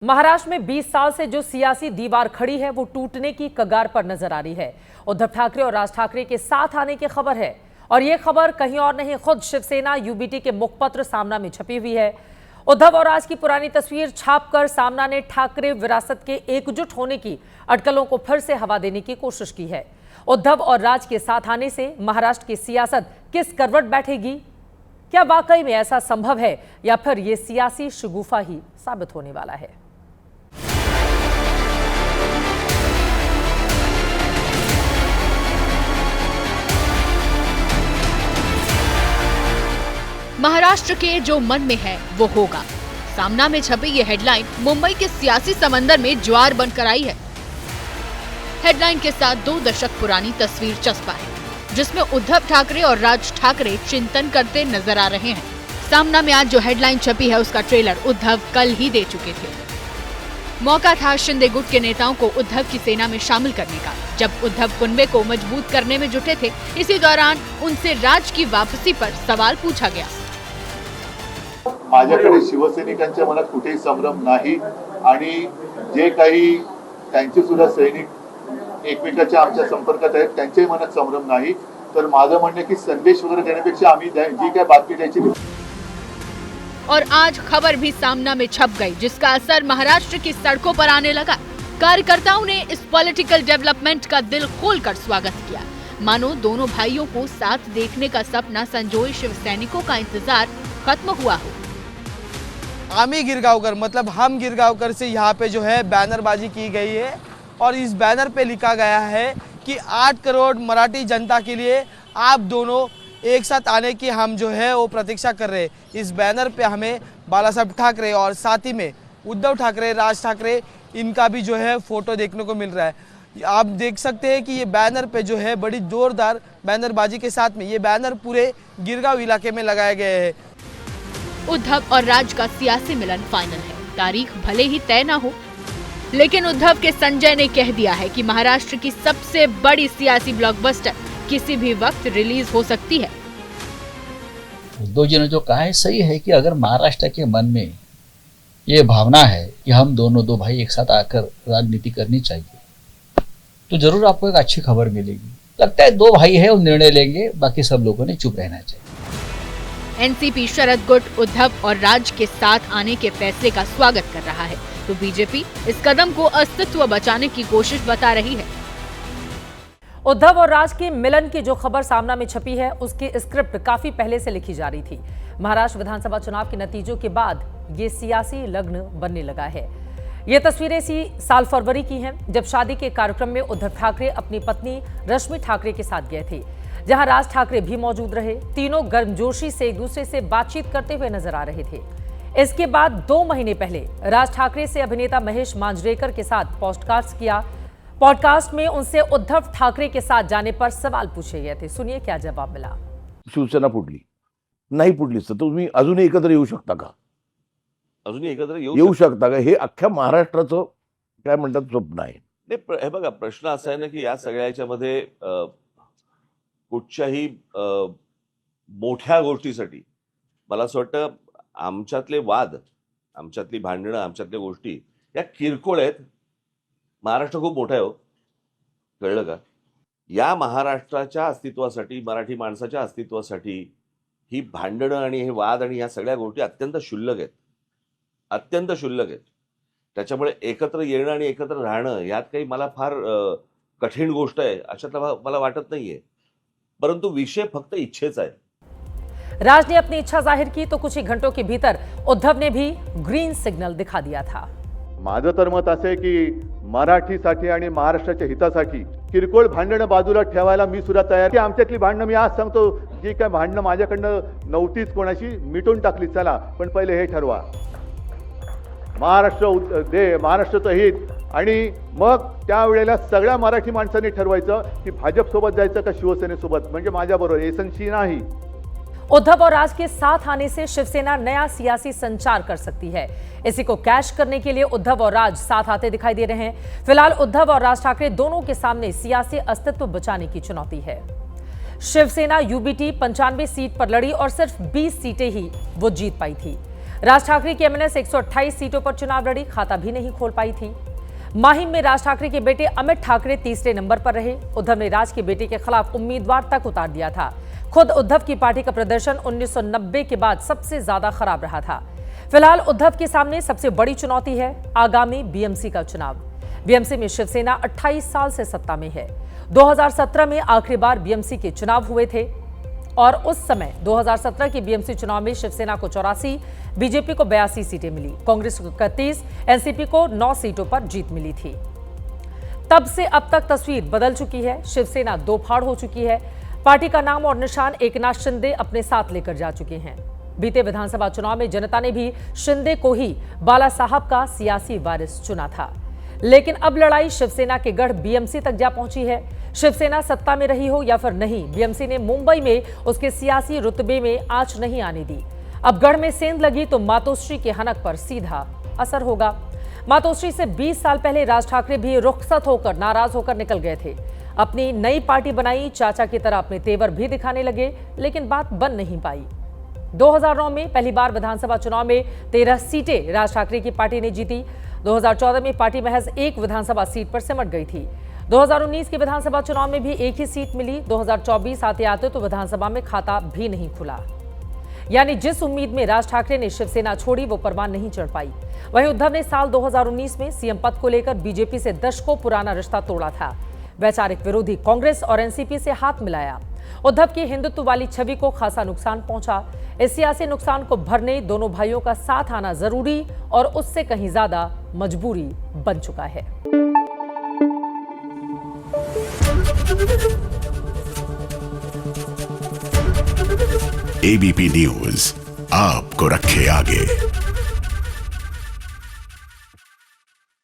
महाराष्ट्र में 20 साल से जो सियासी दीवार खड़ी है वो टूटने की कगार पर नजर आ रही है। उद्धव ठाकरे और राज ठाकरे के साथ आने की खबर है और ये खबर कहीं और नहीं, खुद शिवसेना यूबीटी के मुखपत्र सामना में छपी हुई है। उद्धव और राज की पुरानी तस्वीर छापकर सामना ने ठाकरे विरासत के एकजुट होने की अटकलों को फिर से हवा देने की कोशिश की है। उद्धव और राज के साथ आने से महाराष्ट्र की सियासत किस करवट बैठेगी? क्या वाकई में ऐसा संभव है या फिर ये सियासी शगुफा ही साबित होने वाला है? महाराष्ट्र के जो मन में है वो होगा। सामना में छपी ये हेडलाइन मुंबई के सियासी समंदर में ज्वार बनकर आई है। हेडलाइन के साथ 2 दशक पुरानी तस्वीर चस्पा है, जिसमें उद्धव ठाकरे और राज ठाकरे चिंतन करते नजर आ रहे हैं। सामना में आज जो हेडलाइन छपी है उसका ट्रेलर उद्धव कल ही दे चुके थे। मौका था शिंदे गुट के नेताओं को उद्धव की सेना में शामिल करने का। जब उद्धव कुनबे को मजबूत करने में जुटे थे, इसी दौरान उनसे राज की वापसी पर सवाल पूछा गया। माझ्याकडे शिवसैनिकांच्या मनात कुठेही संभ्रम नाही आणि जे काही त्यांचे सुद्धा सैनिक एकमेकांच्या आमच्या संपर्कात आहेत त्यांच्याही मनात संभ्रम नाही। तर माझं म्हणणं की संदेश वगैरे देण्यापेक्षा आम्ही जी काय बातमी द्यायची। और आज खबर भी सामना में छप गई, जिसका असर महाराष्ट्र की सड़कों पर आने लगा। कार्यकर्ताओं ने इस पॉलिटिकल डेवलपमेंट का दिल खोलकर स्वागत किया, मानो दोनों भाइयों को साथ देखने का सपना संजोए शिव सैनिकों का इंतजार खत्म हुआ हो। आमी गिरगांवकर मतलब हम गिरगांवकर से यहाँ पे जो है बैनरबाजी की गई है और इस बैनर पे लिखा गया है कि 8 करोड़ मराठी जनता के लिए आप दोनों एक साथ आने की हम जो है वो प्रतीक्षा कर रहे हैं। इस बैनर पे हमें बाला साहब ठाकरे और साथ ही में उद्धव ठाकरे, राज ठाकरे, इनका भी जो है फोटो देखने को मिल रहा है। आप देख सकते हैं कि ये बैनर पे जो है बड़ी जोरदार बैनरबाजी के साथ में ये बैनर पूरे गिरगांव इलाके में लगाए गए हैं। उद्धव और राज का सियासी मिलन फाइनल है। तारीख भले ही तय ना हो, लेकिन उद्धव के संजय ने कह दिया है कि महाराष्ट्र की सबसे बड़ी सियासी ब्लॉकबस्टर किसी भी वक्त रिलीज हो सकती है। उद्धव जी ने जो कहा है सही है कि अगर महाराष्ट्र के मन में ये भावना है कि हम दोनों 2 भाई एक साथ आकर राजनीति करनी चाहिए, तो जरूर आपको एक अच्छी खबर मिलेगी। लगता है 2 भाई है वो निर्णय लेंगे, बाकी सब लोगों ने चुप रहना चाहिए। एनसीपी शरद गुट उद्धव और राज के साथ आने के फैसले का स्वागत कर रहा है, तो बीजेपी इस कदम को अस्तित्व बचाने की कोशिश बता रही है। उद्धव और राज के मिलन की जो खबर सामना में छपी है उसकी स्क्रिप्ट काफी पहले से लिखी जा रही थी। महाराष्ट्र विधानसभा चुनाव के नतीजों के बाद ये सियासी लग्न बनने लगा है। ये तस्वीरें इसी साल फरवरी की हैं, जब शादी के कार्यक्रम में उद्धव ठाकरे अपनी पत्नी रश्मि ठाकरे के साथ गए थे, जहां राज ठाकरे भी मौजूद रहे। तीनों गर्मजोशी से एक दूसरे से बातचीत करते हुए नजर आ रहे थे। इसके बाद 2 महीने पहले राज ठाकरे से अभिनेता महेश मांजरेकर के साथ पॉडकास्ट किया। पॉडकास्ट में उनसे उद्धव ठाकरे के साथ जाने पर सवाल पूछे गए थे। सुनिए क्या जवाब मिला। शिवसेना फुटली नाही, फुटलीच तर तुम्ही अजूनही एकत्र येऊ शकता का? अजूनही एकत्र येऊ शकता का? हे अख्ख्या महाराष्ट्राचं काय म्हणतात स्वप्न आहे। हे बघा, प्रश्न असा आहे ना की या सगळ्याच्यामध्ये कुठच्याही मोठ्या गोष्टीसाठी मला असं वाटतं आमच्यातले वाद, आमच्यातली भांडणं, आमच्यातल्या गोष्टी या किरकोळ आहेत। महाराष्ट्र खूप मोठा आहे हो, कळलं का? या महाराष्ट्राच्या अस्तित्वासाठी, मराठी माणसाच्या अस्तित्वासाठी ही भांडणं आणि हे वाद आणि ह्या सगळ्या गोष्टी अत्यंत क्षुल्लक आहेत, अत्यंत क्षुल्लक आहेत। त्याच्यामुळे एकत्र येणं आणि एकत्र राहणं यात काही मला फार कठीण गोष्ट आहे अशातला मला वाटत नाहीये, परंतु विषय फक्त इच्छेचा आहे। राज ने अपनी इच्छा जाहिर की तो कुछ ही घंटों के भीतर उद्धव ने भी ग्रीन सिग्नल दिखा दिया था। माझं तर मत असे की मराठीसाठी आणि महाराष्ट्राच्या हितासाठी किरकोळ भांडणं बाजूला ठेवायला मी सुद्धा तयार. की आमच्यातली भांडणं मी आज सांगतो, जी काय भांडणं माझ्याकडनं नव्हतीच कोणाशी मिटून टाकली, चला पण पहिले हे ठरवा महाराष्ट्राचं हित, आणि मग त्यावेळेला सगळ्या मराठी माणसांनी ठरवायचं की भाजप सोबत जायचं का शिवसेनेसोबत, म्हणजे माझ्याबरोबर एसनशी नाही। उद्धव और राज के साथ आने से शिवसेना नया सियासी संचार कर सकती है। इसी को कैश करने के लिए उद्धव और राज साथ आते दिखाई दे रहे हैं। फिलहाल उद्धव और राज ठाकरे दोनों के सामने सियासी अस्तित्व बचाने की चुनौती है। शिवसेना यूबीटी 95 सीट पर लड़ी और सिर्फ 20 सीटें ही वो जीत पाई थी। राज ठाकरे की एमएनएस 128 सीटों पर चुनाव लड़ी, खाता भी नहीं खोल पाई थी। माहिम में राज ठाकरे के बेटे अमित ठाकरे तीसरे नंबर पर रहे। उद्धव ने राज के बेटे के खिलाफ उम्मीदवार तक उतार दिया था। खुद उद्धव की पार्टी का प्रदर्शन 1990 के बाद सबसे ज्यादा खराब रहा था। फिलहाल उद्धव के सामने सबसे बड़ी चुनौती है आगामी बीएमसी का चुनाव। बीएमसी में शिवसेना 28 साल से सत्ता में है। 2017 में आखिरी बार बीएमसी के चुनाव हुए थे और उस समय 2017 के बीएमसी चुनाव में शिवसेना को 84, बीजेपी को 82 सीटें मिली, कांग्रेस को 31, एनसीपी को 9 सीटों पर जीत मिली थी। तब से अब तक तस्वीर बदल चुकी है। शिवसेना दो फाड़ हो चुकी है। पार्टी का नाम और निशान एकनाथ शिंदे अपने साथ लेकर जा चुके हैं। बीते विधानसभा चुनाव में जनता ने भी शिंदे को ही बाला साहब का सियासी वारिस चुना था, लेकिन अब लड़ाई शिवसेना के गढ़ बीएमसी तक जा पहुंची है। शिवसेना सत्ता में रही हो या फिर नहीं, बीएमसी ने मुंबई में उसके सियासी रुतबे में आंच नहीं आने दी। अब गढ़ में सेंध लगी तो मातोश्री के हनक पर सीधा असर होगा। मातोश्री से 20 साल पहले राज ठाकरे भी रुखसत होकर, नाराज होकर निकल गए थे। अपनी नई पार्टी बनाई, चाचा की तरह अपने तेवर भी दिखाने लगे, लेकिन बात बन नहीं पाई। 2009 में पहली बार विधानसभा चुनाव में 13 सीटें राज ठाकरे की पार्टी ने जीती। 2014 में पार्टी महज एक विधानसभा सीट पर सिमट गई थी। 2019 के विधानसभा चुनाव में भी एक ही सीट मिली। 2024 आते आते तो विधानसभा में खाता भी नहीं खुला। यानी जिस उम्मीद में राज ठाकरे ने शिवसेना छोड़ी वो परवान नहीं चढ़ पाई। वहीं उद्धव ने साल 2019 में सीएम पद को लेकर बीजेपी से दशकों पुराना रिश्ता तोड़ा था। वैचारिक विरोधी कांग्रेस और एनसीपी से हाथ मिलाया। उद्धव की हिंदुत्व वाली छवि को खासा नुकसान पहुंचा। इस सियासी नुकसान को भरने दोनों भाइयों का साथ आना जरूरी और उससे कहीं ज्यादा मजबूरी बन चुका है। एबीपी न्यूज आपको रखे आगे।